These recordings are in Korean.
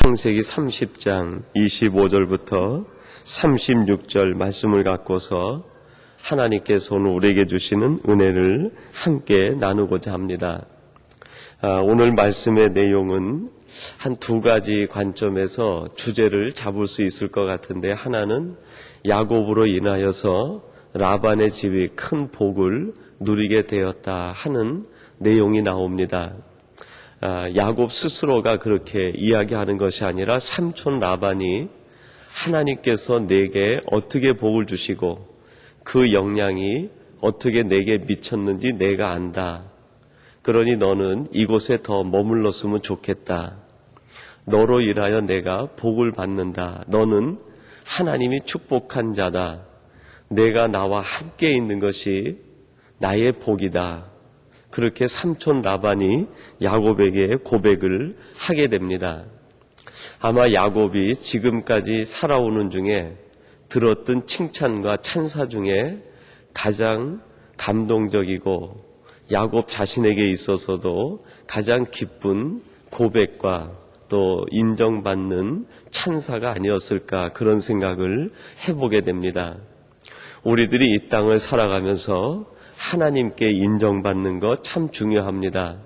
창세기 30장 25절부터 36절 말씀을 갖고서 하나님께서 오늘 우리에게 주시는 은혜를 함께 나누고자 합니다. 오늘 말씀의 내용은 한 두 가지 관점에서 주제를 잡을 수 있을 것 같은데, 하나는 야곱으로 인하여서 라반의 집이 큰 복을 누리게 되었다 하는 내용이 나옵니다. 야곱 스스로가 그렇게 이야기하는 것이 아니라 삼촌 라반이 하나님께서 내게 어떻게 복을 주시고 그 영향이 어떻게 내게 미쳤는지 내가 안다. 그러니 너는 이곳에 더 머물렀으면 좋겠다. 너로 인하여 내가 복을 받는다. 너는 하나님이 축복한 자다. 내가 나와 함께 있는 것이 나의 복이다. 그렇게 삼촌 라반이 야곱에게 고백을 하게 됩니다. 아마 야곱이 지금까지 살아오는 중에 들었던 칭찬과 찬사 중에 가장 감동적이고 야곱 자신에게 있어서도 가장 기쁜 고백과 또 인정받는 찬사가 아니었을까, 그런 생각을 해보게 됩니다. 우리들이 이 땅을 살아가면서 하나님께 인정받는 것 참 중요합니다.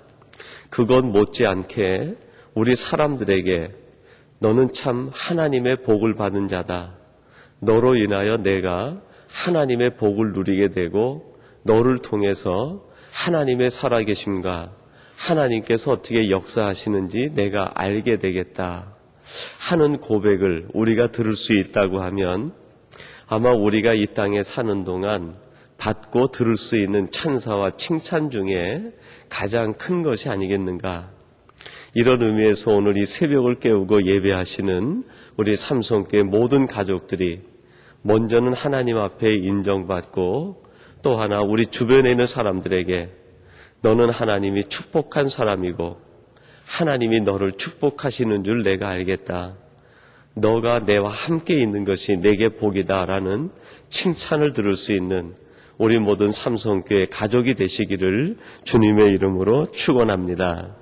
그것 못지않게 우리 사람들에게 너는 참 하나님의 복을 받은 자다. 너로 인하여 내가 하나님의 복을 누리게 되고 너를 통해서 하나님의 살아계심과 하나님께서 어떻게 역사하시는지 내가 알게 되겠다 하는 고백을 우리가 들을 수 있다고 하면, 아마 우리가 이 땅에 사는 동안 받고 들을 수 있는 찬사와 칭찬 중에 가장 큰 것이 아니겠는가. 이런 의미에서 오늘 이 새벽을 깨우고 예배하시는 우리 삼성교회 모든 가족들이 먼저는 하나님 앞에 인정받고, 또 하나 우리 주변에 있는 사람들에게 너는 하나님이 축복한 사람이고 하나님이 너를 축복하시는 줄 내가 알겠다. 너가 내와 함께 있는 것이 내게 복이다라는 칭찬을 들을 수 있는 우리 모든 삼성교회 가족이 되시기를 주님의 이름으로 축원합니다.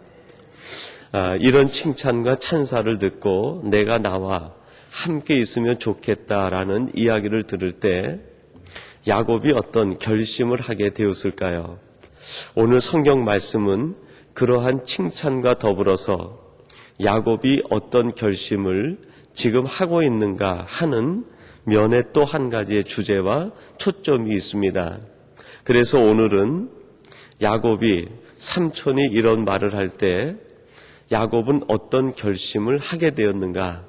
이런 칭찬과 찬사를 듣고 내가 나와 함께 있으면 좋겠다라는 이야기를 들을 때 야곱이 어떤 결심을 하게 되었을까요? 오늘 성경 말씀은 그러한 칭찬과 더불어서 야곱이 어떤 결심을 지금 하고 있는가 하는 면에 또 한 가지의 주제와 초점이 있습니다. 그래서 오늘은 야곱이 삼촌이 이런 말을 할 때 야곱은 어떤 결심을 하게 되었는가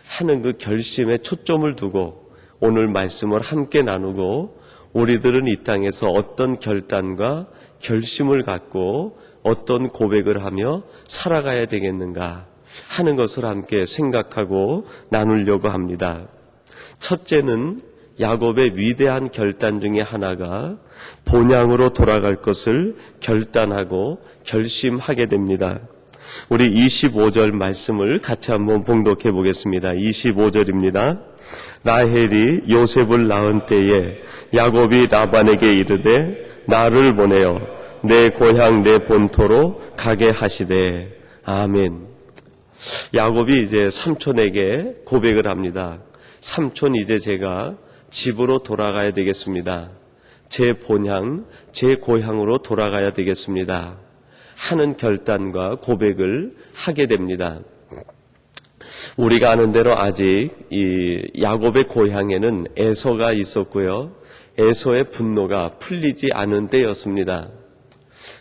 하는 그 결심에 초점을 두고 오늘 말씀을 함께 나누고, 우리들은 이 땅에서 어떤 결단과 결심을 갖고 어떤 고백을 하며 살아가야 되겠는가 하는 것을 함께 생각하고 나누려고 합니다. 첫째는 야곱의 위대한 결단 중에 하나가 본향으로 돌아갈 것을 결단하고 결심하게 됩니다. 우리 25절 말씀을 같이 한번 봉독해 보겠습니다. 25절입니다. 라헬이 요셉을 낳은 때에 야곱이 라반에게 이르되 나를 보내어 내 고향 내 본토로 가게 하시되. 아멘. 야곱이 이제 삼촌에게 고백을 합니다. 삼촌, 이제 제가 집으로 돌아가야 되겠습니다. 제 본향, 제 고향으로 돌아가야 되겠습니다 하는 결단과 고백을 하게 됩니다. 우리가 아는 대로 아직 이 야곱의 고향에는 에서가 있었고요, 에서의 분노가 풀리지 않은 때였습니다.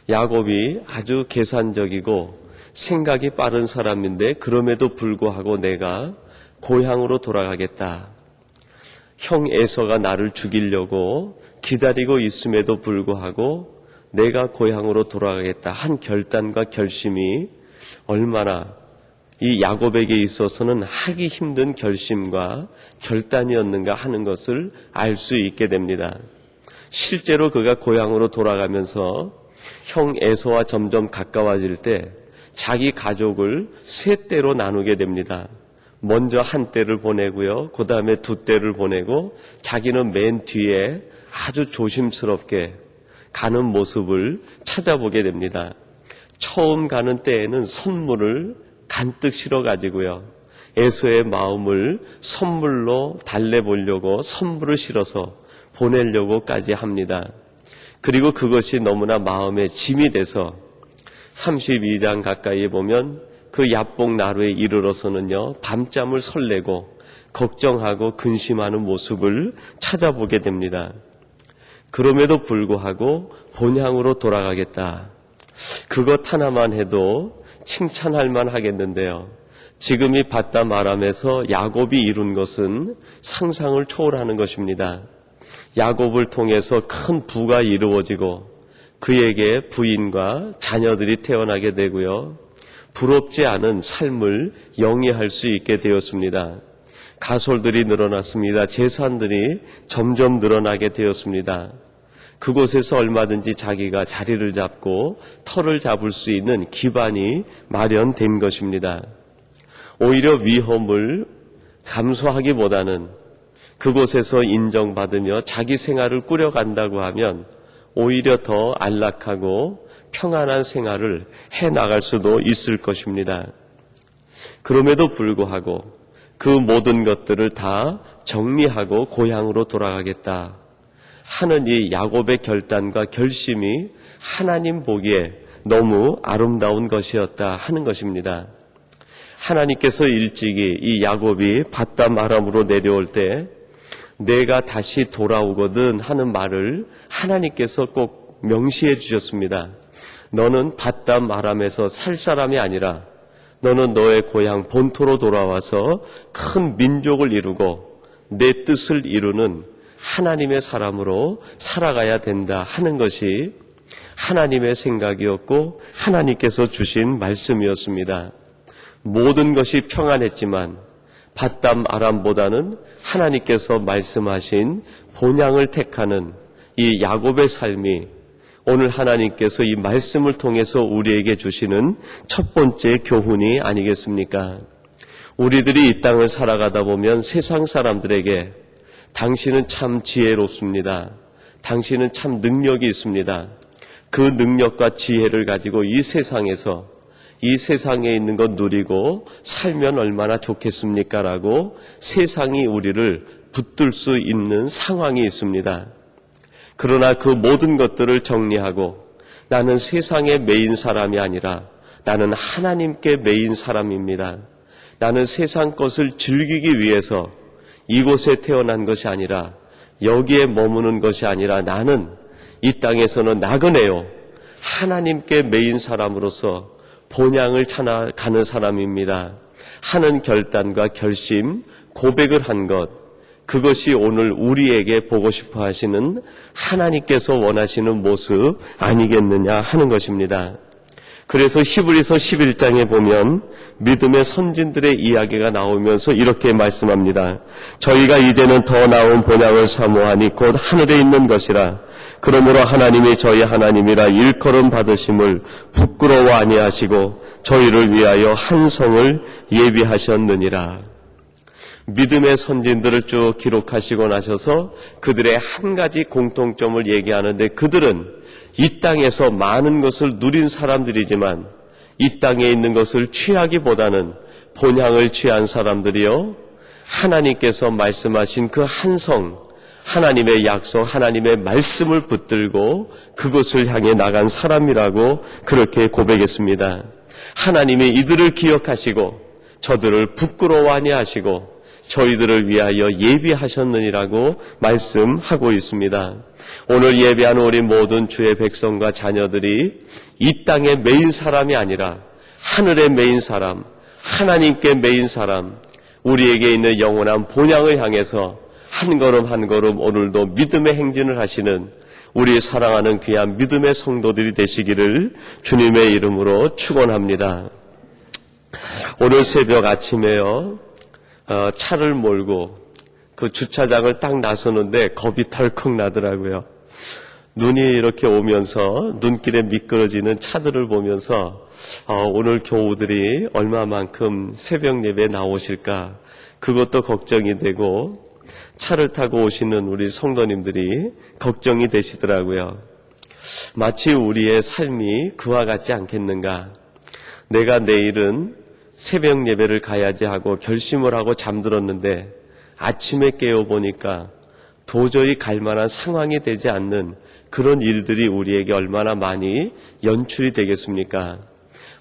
야곱이 아주 계산적이고 생각이 빠른 사람인데 그럼에도 불구하고 내가 고향으로 돌아가겠다. 형 에서가 나를 죽이려고 기다리고 있음에도 불구하고 내가 고향으로 돌아가겠다 한 결단과 결심이 얼마나 이 야곱에게 있어서는 하기 힘든 결심과 결단이었는가 하는 것을 알 수 있게 됩니다. 실제로 그가 고향으로 돌아가면서 형 에서와 점점 가까워질 때 자기 가족을 세 떼로 나누게 됩니다. 먼저 한 떼를 보내고요, 그 다음에 두 떼를 보내고 자기는 맨 뒤에 아주 조심스럽게 가는 모습을 찾아보게 됩니다. 처음 가는 때에는 선물을 간뜩 실어가지고요, 에서의 마음을 선물로 달래보려고 선물을 실어서 보내려고까지 합니다. 그리고 그것이 너무나 마음에 짐이 돼서 32장 가까이에 보면 그 야복 나루에 이르러서는요, 밤잠을 설레고 걱정하고 근심하는 모습을 찾아보게 됩니다. 그럼에도 불구하고 본향으로 돌아가겠다. 그것 하나만 해도 칭찬할 만 하겠는데요. 지금 이 바담 아람에서 야곱이 이룬 것은 상상을 초월하는 것입니다. 야곱을 통해서 큰 부가 이루어지고 그에게 부인과 자녀들이 태어나게 되고요. 부럽지 않은 삶을 영위할 수 있게 되었습니다. 가솔들이 늘어났습니다. 재산들이 점점 늘어나게 되었습니다. 그곳에서 얼마든지 자기가 자리를 잡고 터를 잡을 수 있는 기반이 마련된 것입니다. 오히려 위험을 감수하기보다는 그곳에서 인정받으며 자기 생활을 꾸려간다고 하면 오히려 더 안락하고 평안한 생활을 해나갈 수도 있을 것입니다. 그럼에도 불구하고 그 모든 것들을 다 정리하고 고향으로 돌아가겠다 하는 이 야곱의 결단과 결심이 하나님 보기에 너무 아름다운 것이었다 하는 것입니다. 하나님께서 일찍이 이 야곱이 바담 아람으로 내려올 때 내가 다시 돌아오거든 하는 말을 하나님께서 꼭 명시해 주셨습니다. 너는 바담 아람에서 살 사람이 아니라 너는 너의 고향 본토로 돌아와서 큰 민족을 이루고 내 뜻을 이루는 하나님의 사람으로 살아가야 된다 하는 것이 하나님의 생각이었고 하나님께서 주신 말씀이었습니다. 모든 것이 평안했지만 바담 아람보다는 하나님께서 말씀하신 본향을 택하는 이 야곱의 삶이 오늘 하나님께서 이 말씀을 통해서 우리에게 주시는 첫 번째 교훈이 아니겠습니까? 우리들이 이 땅을 살아가다 보면 세상 사람들에게 당신은 참 지혜롭습니다. 당신은 참 능력이 있습니다. 그 능력과 지혜를 가지고 이 세상에서 이 세상에 있는 것 누리고 살면 얼마나 좋겠습니까? 라고 세상이 우리를 붙들 수 있는 상황이 있습니다. 그러나 그 모든 것들을 정리하고 나는 세상에 매인 사람이 아니라 나는 하나님께 매인 사람입니다. 나는 세상 것을 즐기기 위해서 이곳에 태어난 것이 아니라 여기에 머무는 것이 아니라 나는 이 땅에서는 나그네요. 하나님께 매인 사람으로서 본향을 찾아가는 사람입니다. 하는 결단과 결심, 고백을 한 것, 그것이 오늘 우리에게 보고 싶어 하시는 하나님께서 원하시는 모습 아니겠느냐 하는 것입니다. 그래서 히브리서 11장에 보면 믿음의 선진들의 이야기가 나오면서 이렇게 말씀합니다. 저희가 이제는 더 나은 본향을 사모하니 곧 하늘에 있는 것이라. 그러므로 하나님이 저희 하나님이라 일컬음 받으심을 부끄러워 아니하시고 저희를 위하여 한 성을 예비하셨느니라. 믿음의 선진들을 쭉 기록하시고 나셔서 그들의 한 가지 공통점을 얘기하는데 그들은 이 땅에서 많은 것을 누린 사람들이지만 이 땅에 있는 것을 취하기보다는 본향을 취한 사람들이요. 하나님께서 말씀하신 그 한 성, 하나님의 약속, 하나님의 말씀을 붙들고 그것을 향해 나간 사람이라고 그렇게 고백했습니다. 하나님이 이들을 기억하시고 저들을 부끄러워 아니하시고 저희들을 위하여 예비하셨느니라고 말씀하고 있습니다. 오늘 예배하는 우리 모든 주의 백성과 자녀들이 이 땅에 매인 사람이 아니라 하늘에 매인 사람, 하나님께 매인 사람, 우리에게 있는 영원한 본향을 향해서 한 걸음 한 걸음 오늘도 믿음의 행진을 하시는 우리 사랑하는 귀한 믿음의 성도들이 되시기를 주님의 이름으로 축원합니다. 오늘 새벽 아침에요. 차를 몰고 그 주차장을 딱 나서는데 겁이 덜컥 나더라고요. 눈이 이렇게 오면서 눈길에 미끄러지는 차들을 보면서 오늘 교우들이 얼마만큼 새벽 예배에 나오실까 그것도 걱정이 되고 차를 타고 오시는 우리 성도님들이 걱정이 되시더라고요. 마치 우리의 삶이 그와 같지 않겠는가. 내가 내일은 새벽 예배를 가야지 하고 결심을 하고 잠들었는데 아침에 깨어보니까 도저히 갈 만한 상황이 되지 않는 그런 일들이 우리에게 얼마나 많이 연출이 되겠습니까?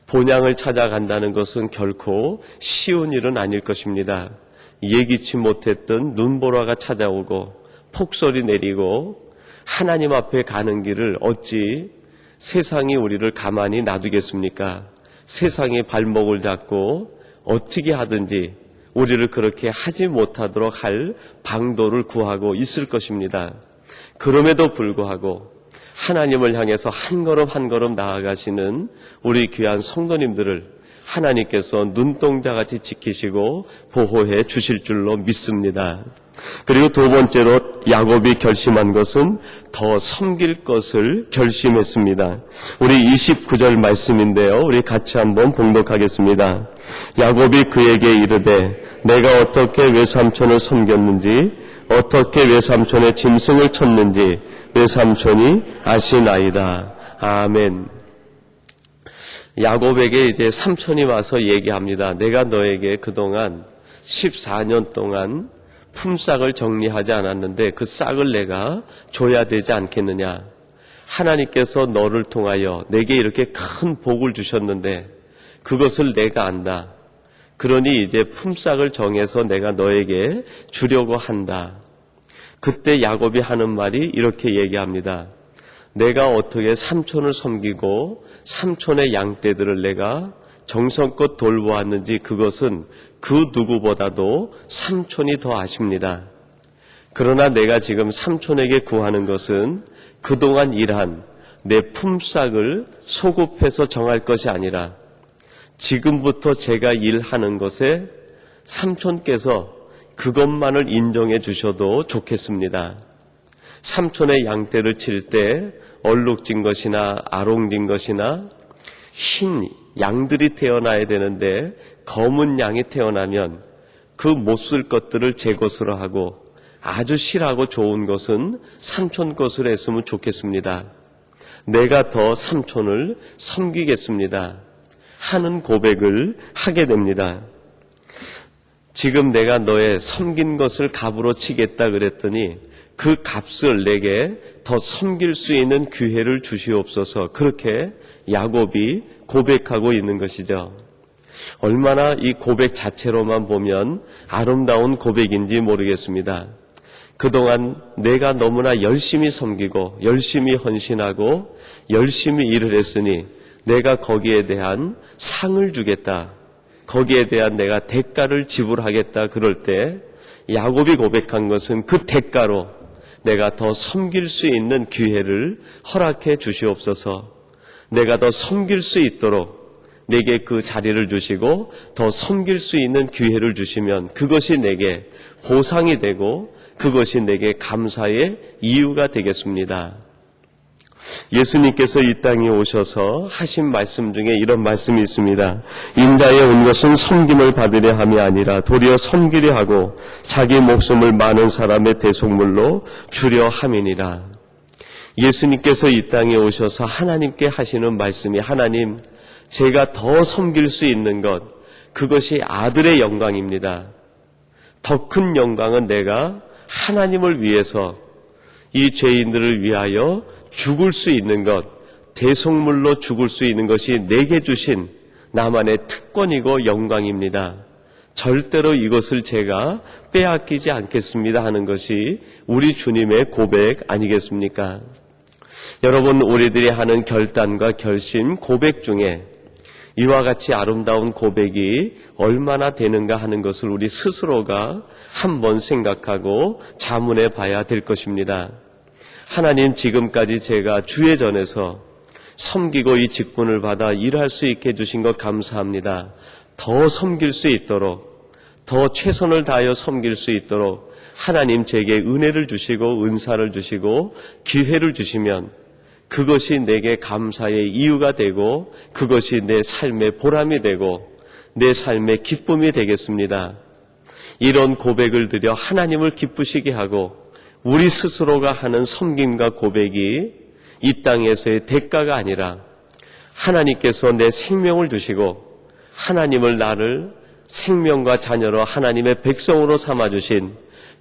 본향을 찾아간다는 것은 결코 쉬운 일은 아닐 것입니다. 예기치 못했던 눈보라가 찾아오고 폭설이 내리고 하나님 앞에 가는 길을 어찌 세상이 우리를 가만히 놔두겠습니까? 세상의 발목을 잡고 어떻게 하든지 우리를 그렇게 하지 못하도록 할 방도를 구하고 있을 것입니다. 그럼에도 불구하고 하나님을 향해서 한 걸음 한 걸음 나아가시는 우리 귀한 성도님들을 하나님께서 눈동자같이 지키시고 보호해 주실 줄로 믿습니다. 그리고 두 번째로 야곱이 결심한 것은 더 섬길 것을 결심했습니다. 우리 29절 말씀인데요. 우리 같이 한번 봉독하겠습니다. 야곱이 그에게 이르되 내가 어떻게 외삼촌을 섬겼는지 어떻게 외삼촌의 짐승을 쳤는지 외삼촌이 아시나이다. 아멘. 야곱에게 이제 삼촌이 와서 얘기합니다. 내가 너에게 그동안 14년 동안 품삯을 정리하지 않았는데 그 싹을 내가 줘야 되지 않겠느냐. 하나님께서 너를 통하여 내게 이렇게 큰 복을 주셨는데 그것을 내가 안다. 그러니 이제 품삯을 정해서 내가 너에게 주려고 한다. 그때 야곱이 하는 말이 이렇게 얘기합니다. 내가 어떻게 삼촌을 섬기고 삼촌의 양떼들을 내가 정성껏 돌보았는지 그것은 그 누구보다도 삼촌이 더 아십니다. 그러나 내가 지금 삼촌에게 구하는 것은 그동안 일한 내 품삯을 소급해서 정할 것이 아니라 지금부터 제가 일하는 것에 삼촌께서 그것만을 인정해 주셔도 좋겠습니다. 삼촌의 양떼를 칠 때 얼룩진 것이나 아롱진 것이나 흰 양들이 태어나야 되는데 검은 양이 태어나면 그 못 쓸 것들을 제 것으로 하고 아주 실하고 좋은 것은 삼촌 것으로 했으면 좋겠습니다. 내가 더 삼촌을 섬기겠습니다. 하는 고백을 하게 됩니다. 지금 내가 너의 섬긴 것을 값으로 치겠다 그랬더니 그 값을 내게 더 섬길 수 있는 기회를 주시옵소서. 그렇게 야곱이 고백하고 있는 것이죠. 얼마나 이 고백 자체로만 보면 아름다운 고백인지 모르겠습니다. 그동안 내가 너무나 열심히 섬기고 열심히 헌신하고 열심히 일을 했으니 내가 거기에 대한 상을 주겠다. 거기에 대한 내가 대가를 지불하겠다. 그럴 때 야곱이 고백한 것은 그 대가로 내가 더 섬길 수 있는 기회를 허락해 주시옵소서. 내가 더 섬길 수 있도록 내게 그 자리를 주시고 더 섬길 수 있는 기회를 주시면 그것이 내게 보상이 되고 그것이 내게 감사의 이유가 되겠습니다. 예수님께서 이 땅에 오셔서 하신 말씀 중에 이런 말씀이 있습니다. 인자에 온 것은 섬김을 받으려 함이 아니라 도리어 섬기려 하고 자기 목숨을 많은 사람의 대속물로 주려 함이니라. 예수님께서 이 땅에 오셔서 하나님께 하시는 말씀이 하나님, 제가 더 섬길 수 있는 것, 그것이 아들의 영광입니다. 더 큰 영광은 내가 하나님을 위해서 이 죄인들을 위하여 죽을 수 있는 것, 대속물로 죽을 수 있는 것이 내게 주신 나만의 특권이고 영광입니다. 절대로 이것을 제가 빼앗기지 않겠습니다 하는 것이 우리 주님의 고백 아니겠습니까? 여러분, 우리들이 하는 결단과 결심, 고백 중에 이와 같이 아름다운 고백이 얼마나 되는가 하는 것을 우리 스스로가 한번 생각하고 자문해 봐야 될 것입니다. 하나님, 지금까지 제가 주의 전에서 섬기고 이 직분을 받아 일할 수 있게 해주신 것 감사합니다. 더 섬길 수 있도록, 더 최선을 다하여 섬길 수 있도록 하나님 제게 은혜를 주시고 은사를 주시고 기회를 주시면 그것이 내게 감사의 이유가 되고 그것이 내 삶의 보람이 되고 내 삶의 기쁨이 되겠습니다. 이런 고백을 드려 하나님을 기쁘시게 하고 우리 스스로가 하는 섬김과 고백이 이 땅에서의 대가가 아니라 하나님께서 내 생명을 주시고 하나님을 나를 생명과 자녀로 하나님의 백성으로 삼아주신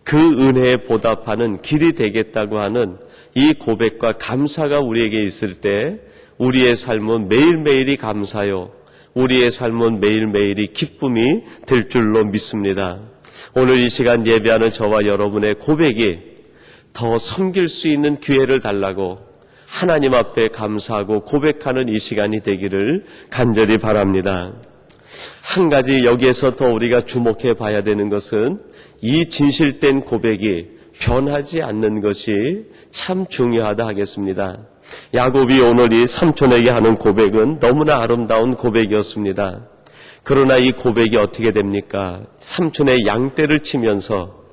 그 은혜에 보답하는 길이 되겠다고 하는 이 고백과 감사가 우리에게 있을 때 우리의 삶은 매일매일이 감사요, 우리의 삶은 매일매일이 기쁨이 될 줄로 믿습니다. 오늘 이 시간 예배하는 저와 여러분의 고백이 더 섬길 수 있는 기회를 달라고 하나님 앞에 감사하고 고백하는 이 시간이 되기를 간절히 바랍니다. 한 가지 여기에서 더 우리가 주목해 봐야 되는 것은 이 진실된 고백이 변하지 않는 것이 참 중요하다 하겠습니다. 야곱이 오늘 이 삼촌에게 하는 고백은 너무나 아름다운 고백이었습니다. 그러나 이 고백이 어떻게 됩니까? 삼촌의 양떼를 치면서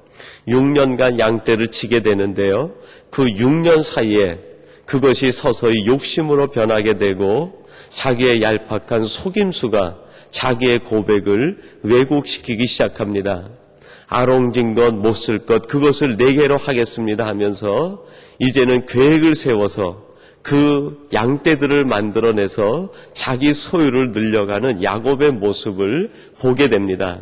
6년간 양떼를 치게 되는데요. 그 6년 사이에 그것이 서서히 욕심으로 변하게 되고 자기의 얄팍한 속임수가 자기의 고백을 왜곡시키기 시작합니다. 아롱진 것, 못 쓸 것, 그것을 내게로 하겠습니다 하면서 이제는 계획을 세워서 그 양떼들을 만들어내서 자기 소유를 늘려가는 야곱의 모습을 보게 됩니다.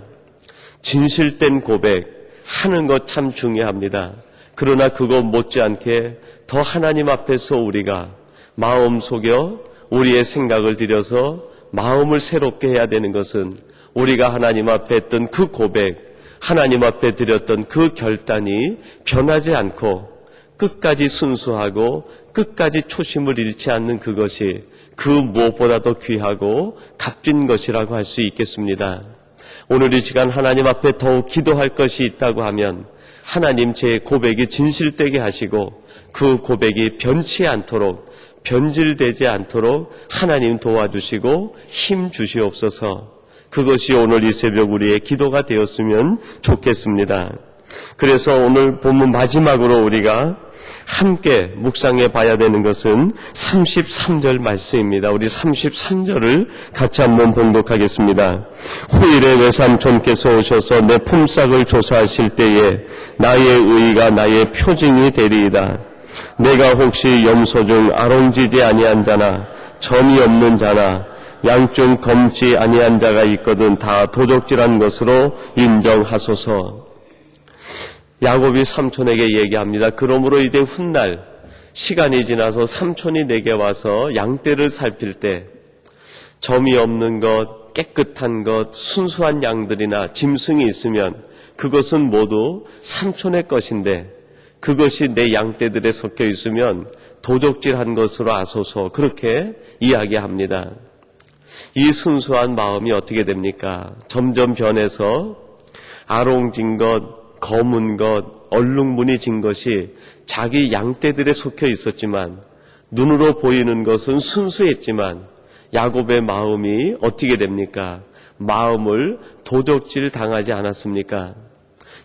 진실된 고백, 하는 것 참 중요합니다. 그러나 그것 못지않게 더 하나님 앞에서 우리가 마음 속여 우리의 생각을 들여서 마음을 새롭게 해야 되는 것은 우리가 하나님 앞에 했던 그 고백, 하나님 앞에 드렸던 그 결단이 변하지 않고 끝까지 순수하고 끝까지 초심을 잃지 않는 그것이 그 무엇보다도 귀하고 값진 것이라고 할 수 있겠습니다. 오늘 이 시간 하나님 앞에 더욱 기도할 것이 있다고 하면 하나님 제 고백이 진실되게 하시고 그 고백이 변치 않도록, 변질되지 않도록 하나님 도와주시고 힘 주시옵소서. 그것이 오늘 이 새벽 우리의 기도가 되었으면 좋겠습니다. 그래서 오늘 본문 마지막으로 우리가 함께 묵상해 봐야 되는 것은 33절 말씀입니다. 우리 33절을 같이 한번 봉독하겠습니다. 후일에 외삼촌께서 오셔서 내 품삯을 조사하실 때에 나의 의가 나의 표징이 되리이다. 내가 혹시 염소 중 아롱지지 아니한 자나 점이 없는 자나 양 중 검지 아니한 자가 있거든 다 도적질한 것으로 인정하소서. 야곱이 삼촌에게 얘기합니다. 그러므로 이제 훗날 시간이 지나서 삼촌이 내게 와서 양떼를 살필 때 점이 없는 것, 깨끗한 것, 순수한 양들이나 짐승이 있으면 그것은 모두 삼촌의 것인데 그것이 내 양떼들에 섞여 있으면 도적질한 것으로 아소서. 그렇게 이야기합니다. 이 순수한 마음이 어떻게 됩니까? 점점 변해서 아롱진 것, 검은 것, 얼룩무늬진 것이 자기 양떼들에 속혀 있었지만 눈으로 보이는 것은 순수했지만 야곱의 마음이 어떻게 됩니까? 마음을 도적질 당하지 않았습니까?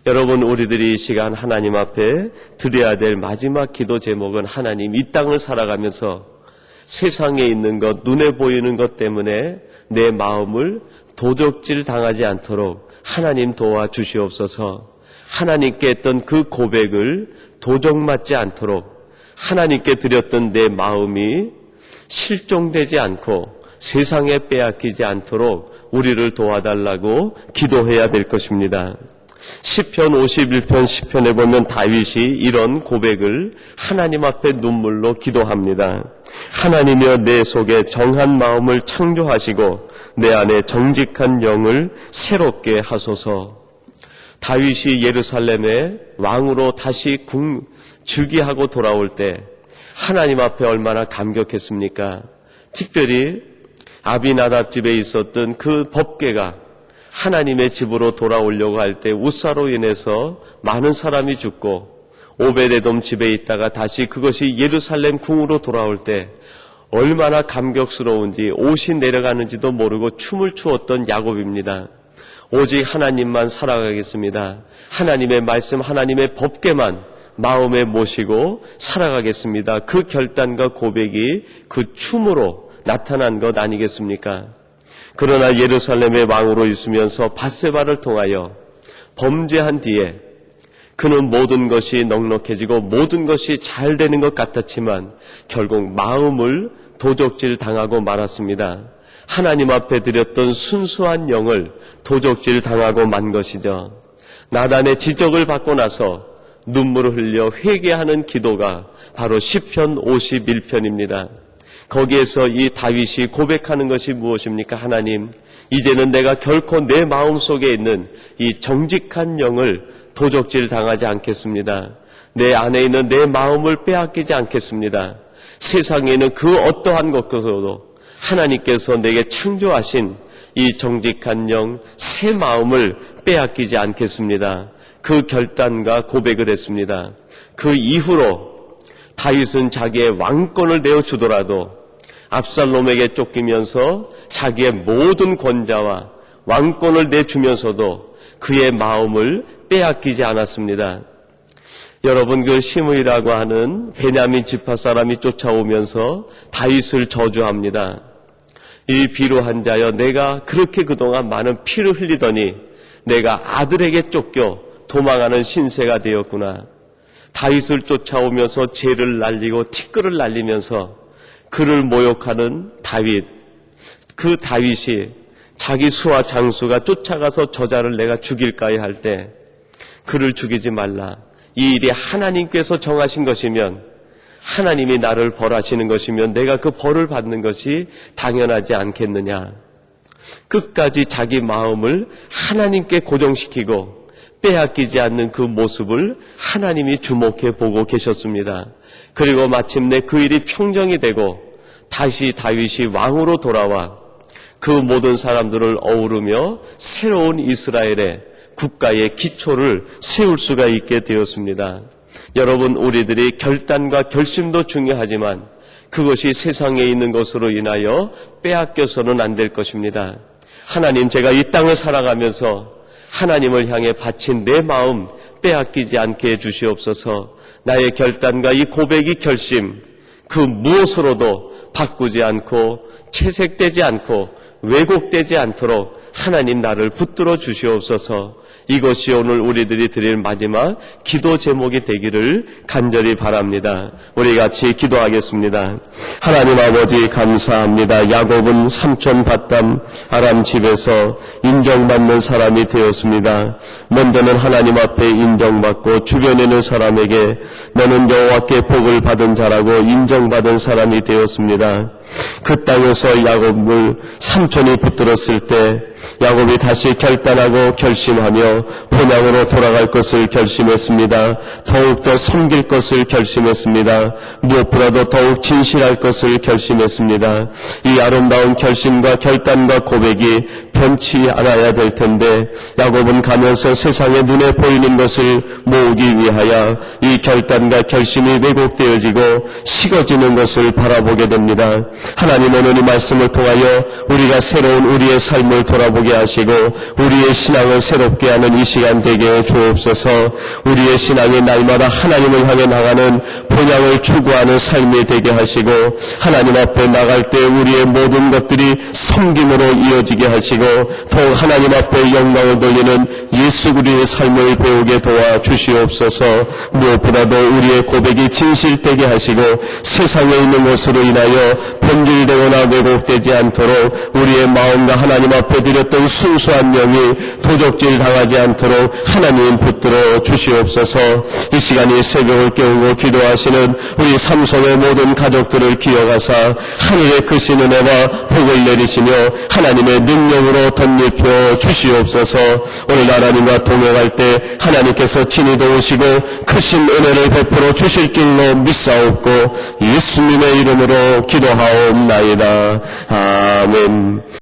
여러분, 우리들이 이 시간 하나님 앞에 드려야 될 마지막 기도 제목은 하나님, 이 땅을 살아가면서 세상에 있는 것, 눈에 보이는 것 때문에 내 마음을 도적질 당하지 않도록 하나님 도와주시옵소서. 하나님께 했던 그 고백을 도적맞지 않도록 하나님께 드렸던 내 마음이 실종되지 않고 세상에 빼앗기지 않도록 우리를 도와달라고 기도해야 될 것입니다. 시편 51편 10편에 보면 다윗이 이런 고백을 하나님 앞에 눈물로 기도합니다. 하나님이여 내 속에 정한 마음을 창조하시고 내 안에 정직한 영을 새롭게 하소서. 다윗이 예루살렘의 왕으로 다시 즉위하고 돌아올 때 하나님 앞에 얼마나 감격했습니까? 특별히 아비나답 집에 있었던 그 법궤가 하나님의 집으로 돌아오려고 할 때 우사로 인해서 많은 사람이 죽고 오베데돔 집에 있다가 다시 그것이 예루살렘 궁으로 돌아올 때 얼마나 감격스러운지 옷이 내려가는지도 모르고 춤을 추었던 야곱입니다. 오직 하나님만 살아가겠습니다. 하나님의 말씀, 하나님의 법궤만 마음에 모시고 살아가겠습니다. 그 결단과 고백이 그 춤으로 나타난 것 아니겠습니까? 그러나 예루살렘의 왕으로 있으면서 밧세바를 통하여 범죄한 뒤에 그는 모든 것이 넉넉해지고 모든 것이 잘 되는 것 같았지만 결국 마음을 도적질 당하고 말았습니다. 하나님 앞에 드렸던 순수한 영을 도적질 당하고 만 것이죠. 나단의 지적을 받고 나서 눈물을 흘려 회개하는 기도가 바로 시편 51편입니다. 거기에서 이 다윗이 고백하는 것이 무엇입니까? 하나님, 이제는 내가 결코 내 마음속에 있는 이 정직한 영을 도적질 당하지 않겠습니다. 내 안에 있는 내 마음을 빼앗기지 않겠습니다. 세상에 있는 그 어떠한 것보다도 하나님께서 내게 창조하신 이 정직한 영, 새 마음을 빼앗기지 않겠습니다. 그 결단과 고백을 했습니다. 그 이후로 다윗은 자기의 왕권을 내어주더라도 압살롬에게 쫓기면서 자기의 모든 권자와 왕권을 내주면서도 그의 마음을 빼앗기지 않았습니다. 여러분, 그 시므이라고 하는 베냐민 지파 사람이 쫓아오면서 다윗을 저주합니다. 이 비루한 자여, 내가 그렇게 그동안 많은 피를 흘리더니 내가 아들에게 쫓겨 도망하는 신세가 되었구나. 다윗을 쫓아오면서 재를 날리고 티끌을 날리면서 그를 모욕하는 다윗, 그 다윗이 자기 수와 장수가 쫓아가서 저자를 내가 죽일까요 할 때 그를 죽이지 말라. 이 일이 하나님께서 정하신 것이면, 하나님이 나를 벌하시는 것이면 내가 그 벌을 받는 것이 당연하지 않겠느냐. 끝까지 자기 마음을 하나님께 고정시키고 빼앗기지 않는 그 모습을 하나님이 주목해 보고 계셨습니다. 그리고 마침내 그 일이 평정이 되고 다시 다윗이 왕으로 돌아와 그 모든 사람들을 어우르며 새로운 이스라엘의 국가의 기초를 세울 수가 있게 되었습니다. 여러분, 우리들이 결단과 결심도 중요하지만 그것이 세상에 있는 것으로 인하여 빼앗겨서는 안 될 것입니다. 하나님, 제가 이 땅을 살아가면서 하나님을 향해 바친 내 마음 빼앗기지 않게 해주시옵소서. 나의 결단과 이 고백이 결심, 그 무엇으로도 바꾸지 않고 채색되지 않고 왜곡되지 않도록 하나님 나를 붙들어 주시옵소서. 이것이 오늘 우리들이 드릴 마지막 기도 제목이 되기를 간절히 바랍니다. 우리 같이 기도하겠습니다. 하나님 아버지, 감사합니다. 야곱은 삼촌 밧담 아람 집에서 인정받는 사람이 되었습니다. 먼저는 하나님 앞에 인정받고 주변에 있는 사람에게 너는 여호와께 복을 받은 자라고 인정받은 사람이 되었습니다. 그 땅에서 야곱을 삼촌이 붙들었을 때 야곱이 다시 결단하고 결심하며 본향으로 돌아갈 것을 결심했습니다. 더욱더 섬길 것을 결심했습니다. 무엇보다도 더욱 진실할 것을 결심했습니다. 이 아름다운 결심과 결단과 고백이 변치 않아야 될 텐데 야곱은 가면서 세상에 눈에 보이는 것을 모으기 위하여 이 결단과 결심이 왜곡되어지고 식어지는 것을 바라보게 됩니다. 하나님, 오늘 이 말씀을 통하여 우리가 새로운 우리의 삶을 돌아보게 하시고 우리의 신앙을 새롭게 하는 이 시간 되게 해 주옵소서. 우리의 신앙이 날마다 하나님을 향해 나가는 본향을 추구하는 삶이 되게 하시고 하나님 앞에 나갈 때 우리의 모든 것들이 섬김으로 이어지게 하시고 더욱 하나님 앞에 영광을 돌리는 예수 그리스도의 삶을 배우게 도와주시옵소서. 무엇보다도 우리의 고백이 진실되게 하시고 세상에 있는 것으로 인하여 변질되거나 왜곡되지 않도록 우리의 마음과 하나님 앞에 드렸던 순수한 영이 도적질 당하지 않도록 하나님 붙들어 주시옵소서. 이 시간이 새벽을 깨우고 기도하시는 우리 삼손의 모든 가족들을 기억하사 하늘의 크신 은혜와 복을 내리시며 하나님의 능력으로 덧입혀 주시옵소서. 오늘 하나님과 동행할 때 하나님께서 친히 도우시고 크신 은혜를 베풀어 주실 줄로 믿사옵고 예수님의 이름으로 기도하옵나이다. 아멘.